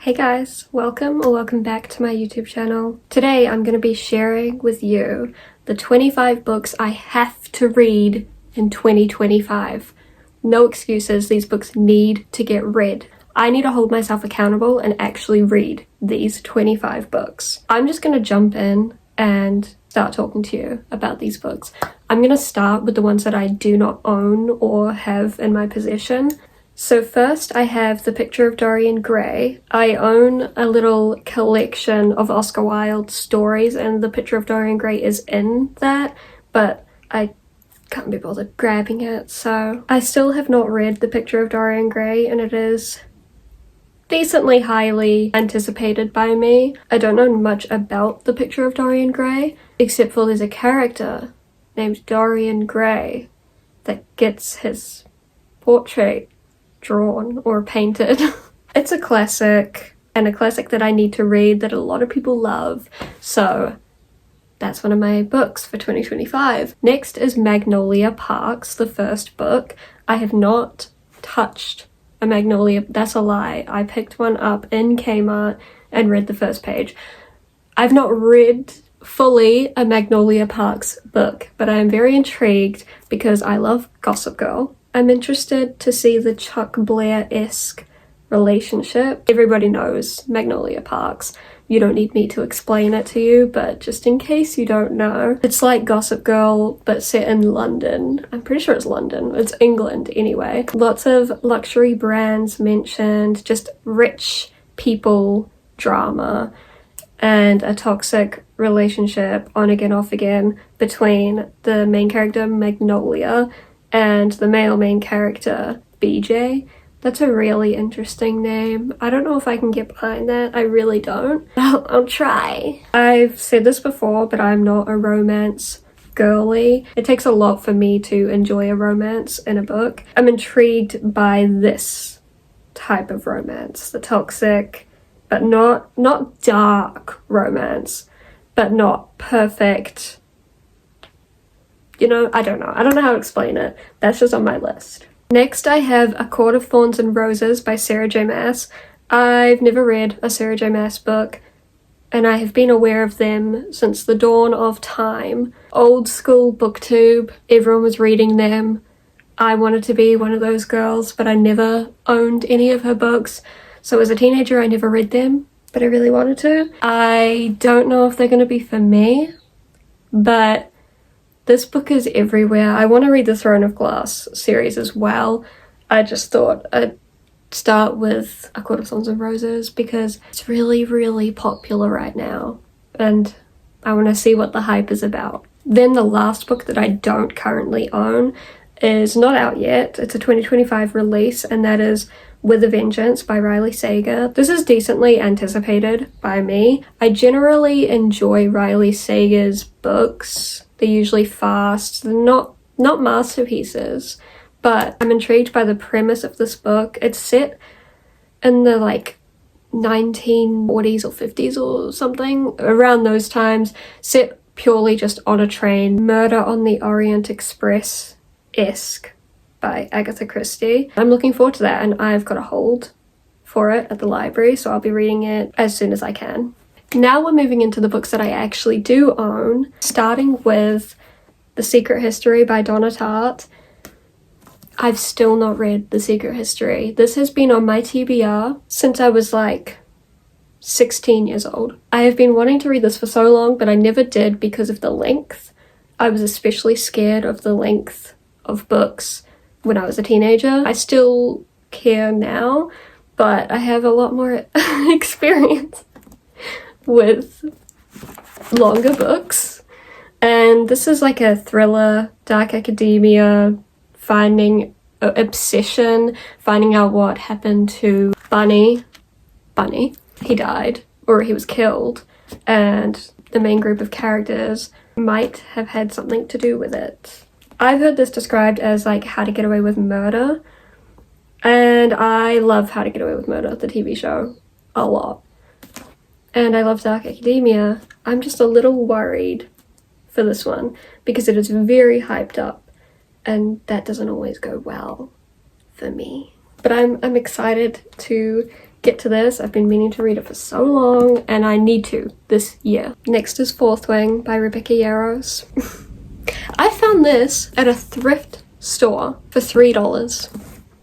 Hey guys, welcome or welcome back to my YouTube channel. Today I'm going to be sharing with you the 25 books I have to read in 2025. No excuses, these books need to get read. I need to hold myself accountable and actually read these 25 books. I'm just going to jump in and start talking to you about these books. I'm going to start with the ones that I do not own or have in my possession. So first I have The Picture of Dorian Gray. I own a little collection of Oscar Wilde stories and The Picture of Dorian Gray is in that, but I can't be bothered grabbing it, so I still have not read The Picture of Dorian Gray and it is decently highly anticipated by me. I don't know much about The Picture of Dorian Gray, except for there's a character named Dorian Gray that gets his portrait drawn or painted. It's a classic, and a classic that I need to read that a lot of people love, so that's one of my books for 2025. Next is Magnolia Parks, the first book. I have not touched a Magnolia, that's a lie. I picked one up in Kmart and read the first page. I've not read fully a Magnolia Parks book, but I am very intrigued because I love Gossip Girl. I'm interested to see the Chuck Blair-esque relationship. Everybody knows Magnolia Parks. You don't need me to explain it to you, but just in case you don't know, it's like Gossip Girl, but set in London. I'm pretty sure it's London. It's England anyway. Lots of luxury brands mentioned, just rich people drama, and a toxic relationship on again, off again between the main character Magnolia and the male main character, BJ. That's a really interesting name. I don't know if I can get behind that. I really don't. I'll try. I've said this before, but I'm not a romance girly. It takes a lot for me to enjoy a romance in a book. I'm intrigued by this type of romance. The toxic, but not dark romance, but not perfect. You know, I don't know how to explain it. That's just on my list. Next I have A Court of Thorns and Roses by Sarah J Maas. I've never read a Sarah J Maas book, and I have been aware of them since the dawn of time. Old school booktube, everyone was reading them. I wanted to be one of those girls, but I never owned any of her books. So as a teenager I never read them, but I really wanted to. I don't know if they're going to be for me, but this book is everywhere. I want to read the Throne of Glass series as well. I just thought I'd start with A Court of Thorns and Roses because it's really, really popular right now and I want to see what the hype is about. Then the last book that I don't currently own is not out yet. It's a 2025 release, and that is With a Vengeance by Riley Sager. This is decently anticipated by me. I generally enjoy Riley Sager's books. They're usually fast, they're not masterpieces, but I'm intrigued by the premise of this book. It's set in the 1940s or 50s or something, around those times, set purely just on a train. Murder on the Orient Express-esque by Agatha Christie. I'm looking forward to that, and I've got a hold for it at the library, so I'll be reading it as soon as I can. Now we're moving into the books that I actually do own, starting with The Secret History by Donna Tartt. I've still not read The Secret History. This has been on my TBR since I was 16 years old. I have been wanting to read this for so long, but I never did because of the length. I was especially scared of the length of books when I was a teenager. I still care now, but I have a lot more experience with longer books, and this is like a thriller, dark academia, finding out what happened to Bunny. He died, or he was killed, and the main group of characters might have had something to do with it. I've heard this described as How to Get Away with Murder, and I love How to Get Away with Murder, the TV show, a lot. And I love dark academia. I'm just a little worried for this one because it is very hyped up and that doesn't always go well for me. But I'm excited to get to this. I've been meaning to read it for so long, and I need to this year. Next is Fourth Wing by Rebecca Yarros. I found this at a thrift store for $3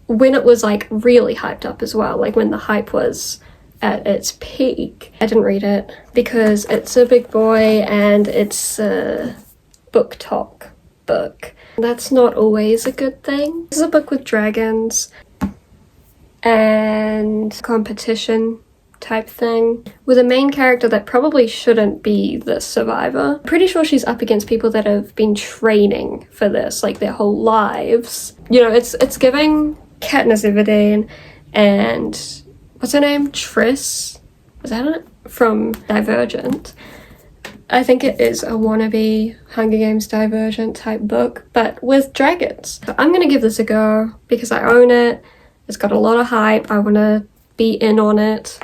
when it was like really hyped up as well, like when the hype was at its peak. I didn't read it because it's a big boy and it's a book talk book. That's not always a good thing. This is a book with dragons and competition type thing with a main character that probably shouldn't be the survivor. Pretty sure she's up against people that have been training for this like their whole lives. You know, it's giving Katniss Everdeen and what's her name? Triss? Was that it? From Divergent. I think it is a wannabe Hunger Games Divergent type book, but with dragons. So I'm gonna give this a go because I own it. It's got a lot of hype. I wanna be in on it.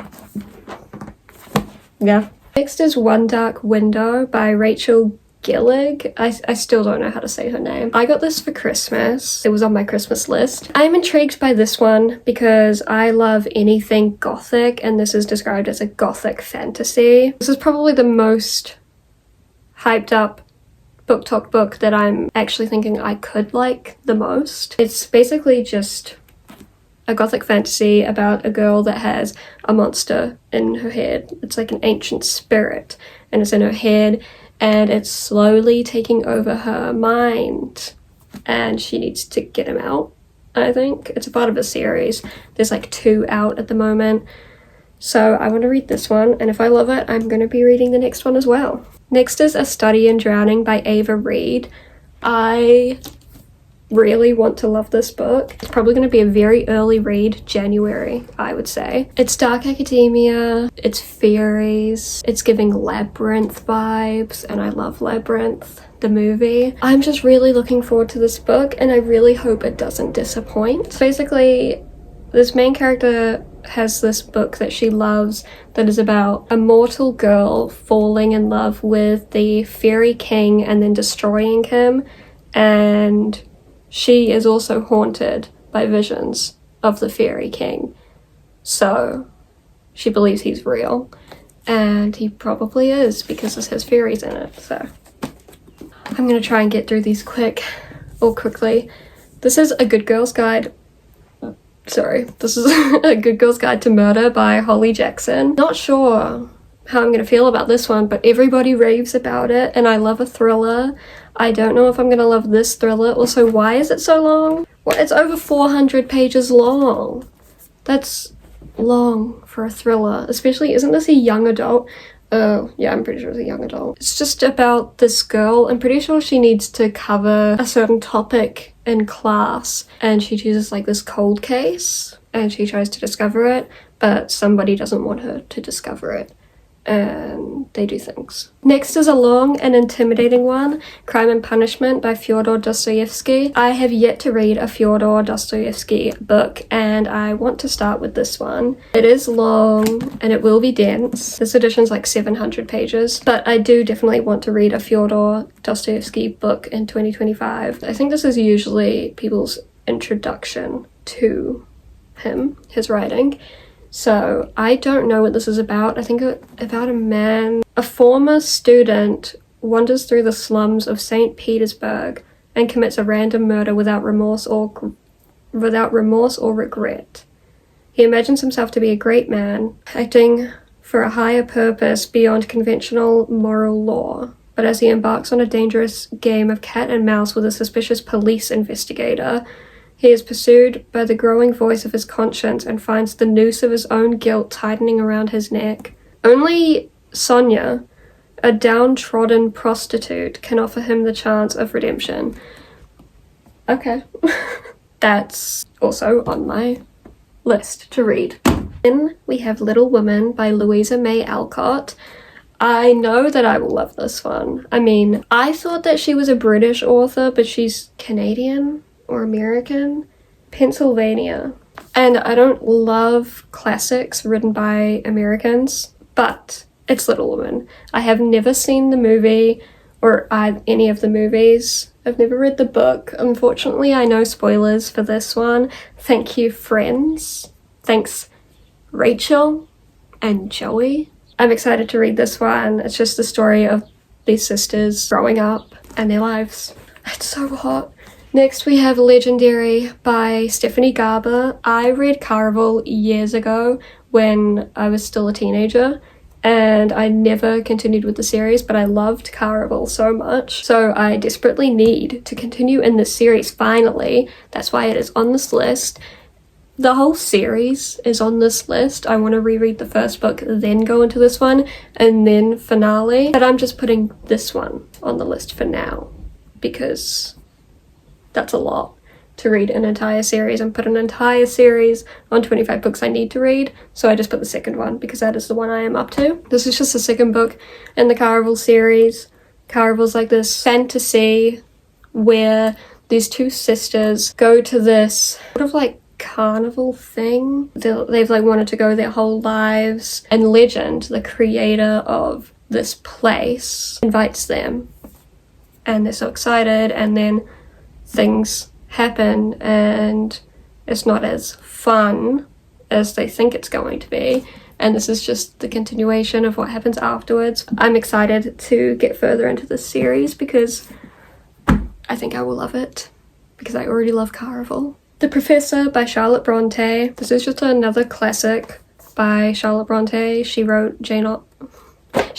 Yeah. Next is One Dark Window by Rachel Gillig. I still don't know how to say her name. I got this for Christmas. It was on my Christmas list. I'm intrigued by this one because I love anything gothic, and this is described as a gothic fantasy. This is probably the most hyped up book talk book that I'm actually thinking I could like the most. It's basically just a gothic fantasy about a girl that has a monster in her head. It's like an ancient spirit, and it's in her head, and it's slowly taking over her mind, and she needs to get him out. I think it's a part of a series. There's like 2 out at the moment, so I want to read this one, and if I love it, I'm going to be reading the next one as well. Next is A Study in Drowning by Ava Reid. I really want to love this book. It's probably going to be a very early read, January, I would say. It's dark academia, it's fairies, it's giving Labyrinth vibes, and I love Labyrinth, the movie. I'm just really looking forward to this book, and I really hope it doesn't disappoint. Basically, this main character has this book that she loves that is about a mortal girl falling in love with the fairy king and then destroying him, and she is also haunted by visions of the fairy king. So she believes he's real, and he probably is because this has fairies in it. So I'm gonna try and get through these quickly. This is A Good Girl's Guide. This is A Good Girl's Guide to Murder by Holly Jackson. Not sure how I'm gonna feel about this one, but everybody raves about it, and I love a thriller. I don't know if I'm gonna love this thriller. Also, why is it so long? Well, it's over 400 pages long. That's long for a thriller, especially, isn't this a young adult? Yeah, I'm pretty sure it's a young adult. It's just about this girl. I'm pretty sure she needs to cover a certain topic in class, and she chooses like this cold case, and she tries to discover it, but somebody doesn't want her to discover it, and they do things. Next is a long and intimidating one, Crime and Punishment by Fyodor Dostoevsky. I have yet to read a Fyodor Dostoevsky book, and I want to start with this one. It is long and it will be dense. This edition's like 700 pages, but I do definitely want to read a Fyodor Dostoevsky book in 2025. I think this is usually people's introduction to him, his writing. So I don't know what this is about. I think about a man, a former student wanders through the slums of St. Petersburg and commits a random murder without remorse or regret. He imagines himself to be a great man, acting for a higher purpose beyond conventional moral law. But as he embarks on a dangerous game of cat and mouse with a suspicious police investigator, he is pursued by the growing voice of his conscience and finds the noose of his own guilt tightening around his neck. Only Sonia, a downtrodden prostitute, can offer him the chance of redemption. Okay. That's also on my list to read. Then we have Little Women by Louisa May Alcott. I know that I will love this one. I mean, I thought that she was a British author, but she's Canadian or American, Pennsylvania. And I don't love classics written by Americans, but it's Little Women. I have never seen the movie or any of the movies. I've never read the book. Unfortunately, I know spoilers for this one. Thank you, friends. Thanks, Rachel and Joey. I'm excited to read this one. It's just the story of these sisters growing up and their lives. It's so hot. Next we have Legendary by Stephanie Garber. I read Caraval years ago when I was still a teenager, and I never continued with the series, but I loved Caraval so much. So I desperately need to continue in this series finally. That's why it is on this list. The whole series is on this list. I want to reread the first book, then go into this one, and then finale. But I'm just putting this one on the list for now, because that's a lot to read an entire series and put an entire series on 25 books I need to read. So I just put the second one because that is the one I am up to. This is just the second book in the Caraval series. Caraval's like this fantasy where these two sisters go to this sort of like carnival thing. They've like wanted to go their whole lives, and Legend, the creator of this place, invites them, and they're so excited, and then things happen and it's not as fun as they think it's going to be, and this is just the continuation of what happens afterwards. I'm excited to get further into this series because I think I will love it, because I already love Caraval. The Professor by Charlotte Bronte. This is just another classic by Charlotte Bronte. She wrote Jane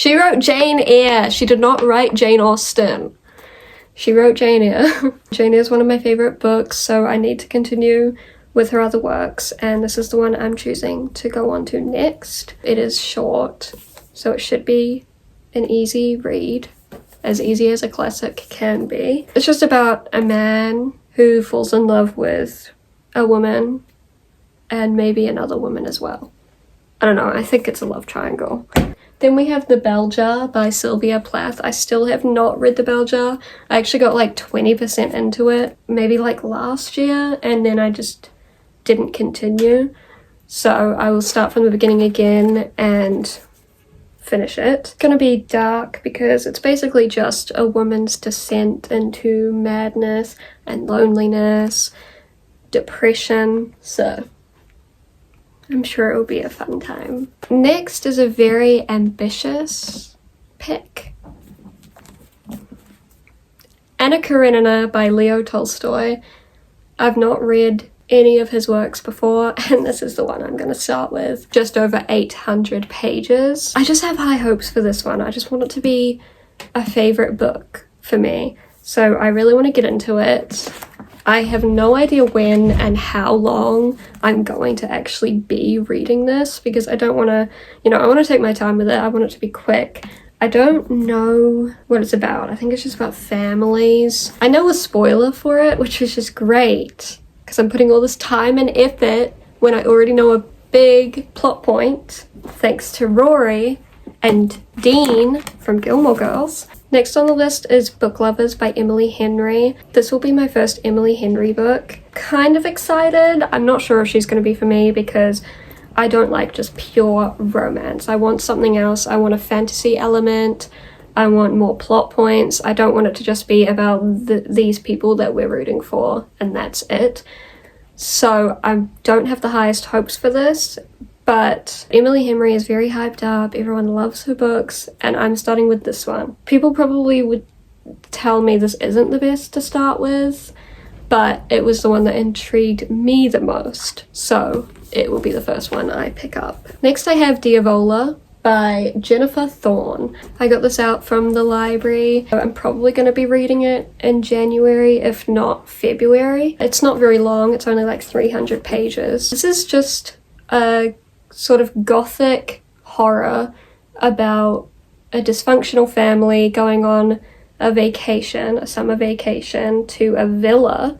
Eyre. She did not write Jane Austen. She wrote Jane Eyre. Jane Eyre is one of my favorite books, so I need to continue with her other works, and this is the one I'm choosing to go on to next. It is short, so it should be an easy read, as easy as a classic can be. It's just about a man who falls in love with a woman and maybe another woman as well. I don't know, I think it's a love triangle. Then we have The Bell Jar by Sylvia Plath. I still have not read The Bell Jar. I actually got like 20% into it, maybe like last year, and then I just didn't continue. So I will start from the beginning again and finish it. It's gonna be dark because it's basically just a woman's descent into madness and loneliness, depression, so I'm sure it will be a fun time. Next is a very ambitious pick. Anna Karenina by Leo Tolstoy. I've not read any of his works before, and this is the one I'm going to start with. Just over 800 pages. I just have high hopes for this one. I just want it to be a favorite book for me. So I really want to get into it. I have no idea when and how long I'm going to actually be reading this, because I don't want to, I want to take my time with it. I want it to be quick. I don't know what it's about. I think it's just about families. I know a spoiler for it, which is just great, because I'm putting all this time and effort when I already know a big plot point, thanks to Rory and Dean from Gilmore Girls. Next on the list is Book Lovers by Emily Henry. This will be my first Emily Henry book. Kind of excited. I'm not sure if she's going to be for me because I don't like just pure romance. I want something else. I want a fantasy element. I want more plot points. I don't want it to just be about these people that we're rooting for and that's it. So I don't have the highest hopes for this, but Emily Henry is very hyped up. Everyone loves her books, and I'm starting with this one. People probably would tell me this isn't the best to start with, but it was the one that intrigued me the most, so it will be the first one I pick up. Next I have Diavola by Jennifer Thorne. I got this out from the library. I'm probably going to be reading it in January, if not February. It's not very long, it's only like 300 pages. This is just a sort of gothic horror about a dysfunctional family going on a vacation, a summer vacation, to a villa,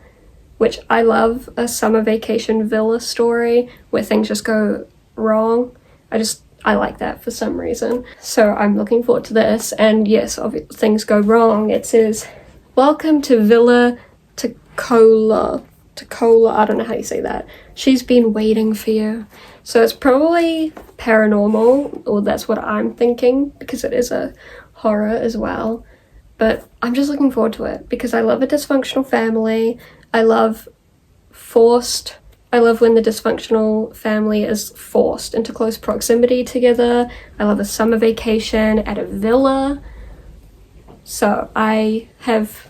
which I love a summer vacation villa story where things just go wrong. I like that for some reason. So I'm looking forward to this. And yes, things go wrong. It says, welcome to Villa Toccola. Toccola, I don't know how you say that. She's been waiting for you. So it's probably paranormal, or that's what I'm thinking, because it is a horror as well. But I'm just looking forward to it because I love a dysfunctional family. I love forced I love when the dysfunctional family is forced into close proximity together. I love a summer vacation at a villa. So I have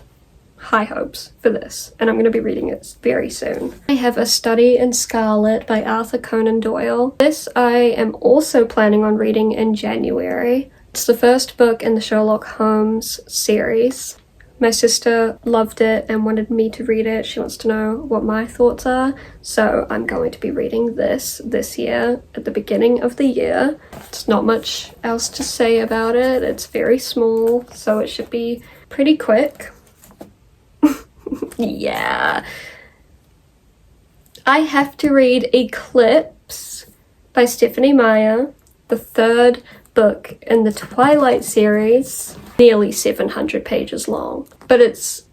high hopes for this, and I'm going to be reading it very soon. I have A Study in Scarlet by Arthur Conan Doyle. This I am also planning on reading in January. It's the first book in the Sherlock Holmes series. My sister loved it and wanted me to read it. She wants to know what my thoughts are. So I'm going to be reading this year at the beginning of the year. There's not much else to say about it. It's very small, so it should be pretty quick. Yeah. I have to read Eclipse by Stephenie Meyer, the third book in the Twilight series, nearly 700 pages long. But it's,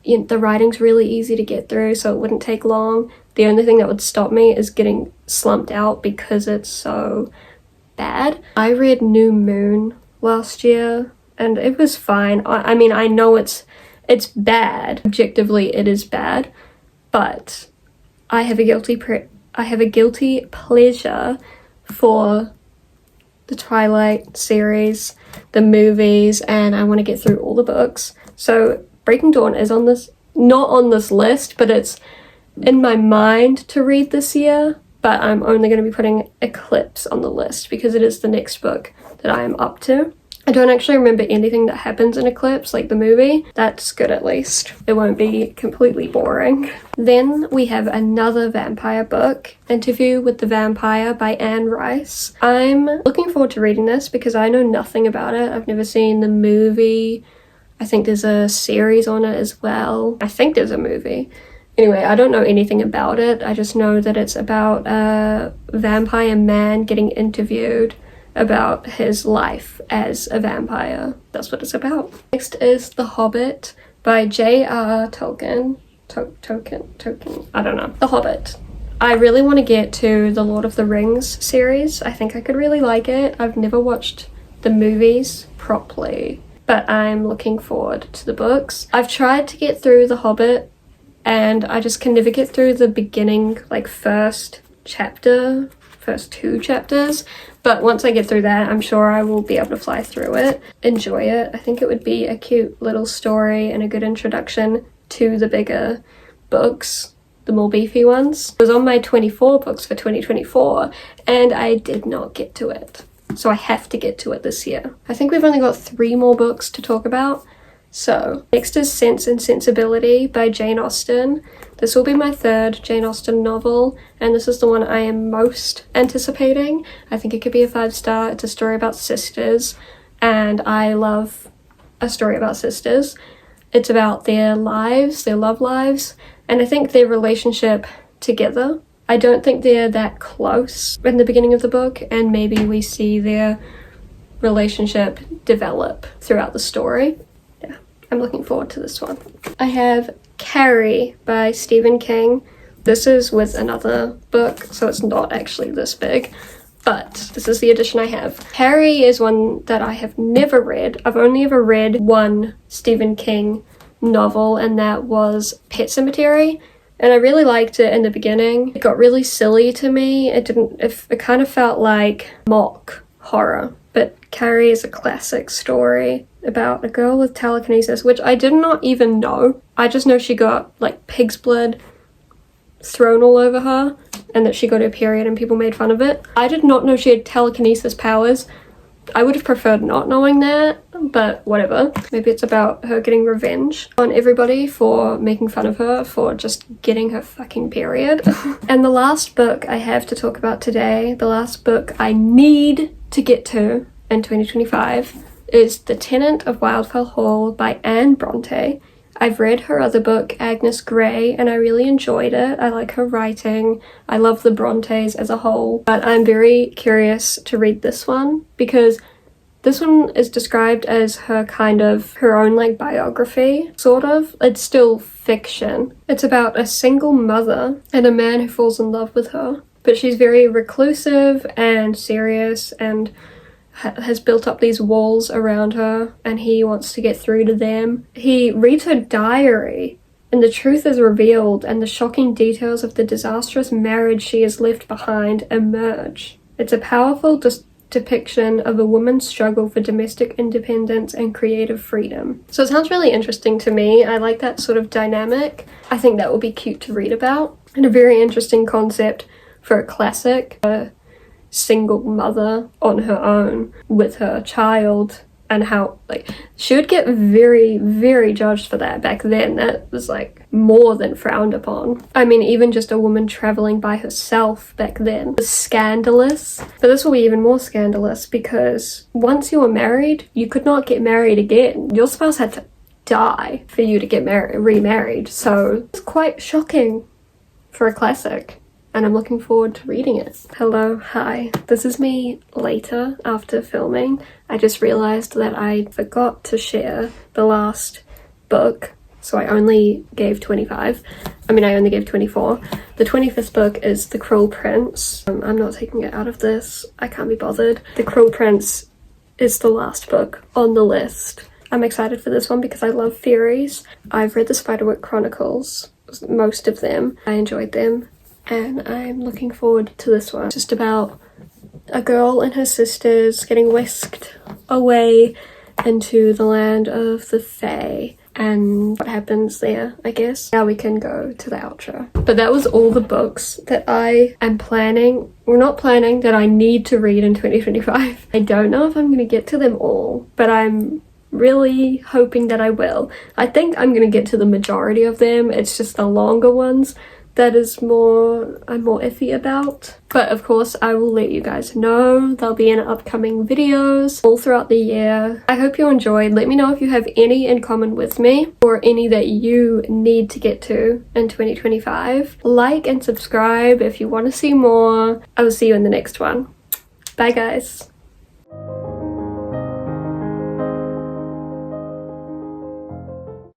you know, the writing's really easy to get through, so it wouldn't take long. The only thing that would stop me is getting slumped out because it's so bad. I read New Moon last year and it was fine. I mean, I know it's bad. Objectively, it is bad, but I have a guilty pleasure for the Twilight series, the movies, and I want to get through all the books. So Breaking Dawn is not on this list, but it's in my mind to read this year. But I'm only going to be putting Eclipse on the list because it is the next book that I am up to. I don't actually remember anything that happens in Eclipse, like the movie. That's good at least. It won't be completely boring. Then we have another vampire book, Interview with the Vampire by Anne Rice. I'm looking forward to reading this because I know nothing about it. I've never seen the movie. I think there's a series on it as well. I think there's a movie. Anyway, I don't know anything about it. I just know that it's about a vampire man getting interviewed about his life as a vampire. That's what it's about. Next is The Hobbit by J.R. Tolkien. Tolkien. I don't know. The Hobbit. I really want to get to the Lord of the Rings series. I think I could really like it. I've never watched the movies properly, but I'm looking forward to the books. I've tried to get through The Hobbit and I just can never get through the beginning, like first two chapters, but once I get through that, I'm sure I will be able to fly through it, enjoy it. I think it would be a cute little story and a good introduction to the bigger books, the more beefy ones. It was on my 24 books for 2024 and I did not get to it, so I have to get to it this year. I think we've only got 3 more books to talk about. So next is Sense and Sensibility by Jane Austen. This will be my 3rd Jane Austen novel, and this is the one I am most anticipating. I think it could be a 5-star. It's a story about sisters, and I love a story about sisters. It's about their lives, their love lives, and I think their relationship together. I don't think they're that close in the beginning of the book, and maybe we see their relationship develop throughout the story. Yeah, I'm looking forward to this one. I have Carrie by Stephen King. This is with another book, so it's not actually this big, but this is the edition I have. Carrie is one that I have never read. I've only ever read one Stephen King novel, and that was Pet Sematary, and I really liked it in the beginning. It got really silly to me. It kind of felt like mock horror, but Carrie is a classic story about a girl with telekinesis, which I did not even know. I just know she got like pig's blood thrown all over her and that she got her period and people made fun of it. I did not know she had telekinesis powers. I would have preferred not knowing that, but whatever. Maybe it's about her getting revenge on everybody for making fun of her for just getting her fucking period. And the last book I have to talk about today, the last book I need to get to in 2025, is The Tenant of Wildfell Hall by Anne Bronte. I've read her other book, Agnes Grey, and I really enjoyed it. I like her writing. I love the Brontes as a whole, but I'm very curious to read this one because this one is described as her own like biography, sort of. It's still fiction. It's about a single mother and a man who falls in love with her, but she's very reclusive and serious and has built up these walls around her, and he wants to get through to them. He reads her diary and the truth is revealed, and the shocking details of the disastrous marriage she has left behind emerge. It's a powerful depiction of a woman's struggle for domestic independence and creative freedom. So it sounds really interesting to me. I like that sort of dynamic. I think that would be cute to read about, and a very interesting concept for a classic. A single mother on her own with her child, and how like she would get very, very judged for that back then. That was like more than frowned upon. I mean, even just a woman traveling by herself back then was scandalous. But this will be even more scandalous because once you were married, you could not get married again. Your spouse had to die for you to get remarried. So it's quite shocking for a classic, and I'm looking forward to reading it. Hello, hi. This is me later after filming. I just realized that I forgot to share the last book, so I only gave 25. I only gave 24. The 25th book is The Cruel Prince. I'm not taking it out of this. I can't be bothered. The Cruel Prince is the last book on the list. I'm excited for this one because I love fairies. I've read the Spiderwick Chronicles, most of them. I enjoyed them. And I'm looking forward to this one. Just about a girl and her sisters getting whisked away into the land of the Fae and what happens there, I guess. Now we can go to the outro. But that was all the books that I am planning, or not planning, that I need to read in 2025. I don't know if I'm going to get to them all, but I'm really hoping that I will. I think I'm going to get to the majority of them. It's just the longer ones that is I'm more iffy about. But of course I will let you guys know. They'll be in upcoming videos all throughout the year. I hope you enjoyed. Let me know if you have any in common with me or any that you need to get to in 2025. Like and subscribe if you want to see more. I will see you in the next one. Bye guys.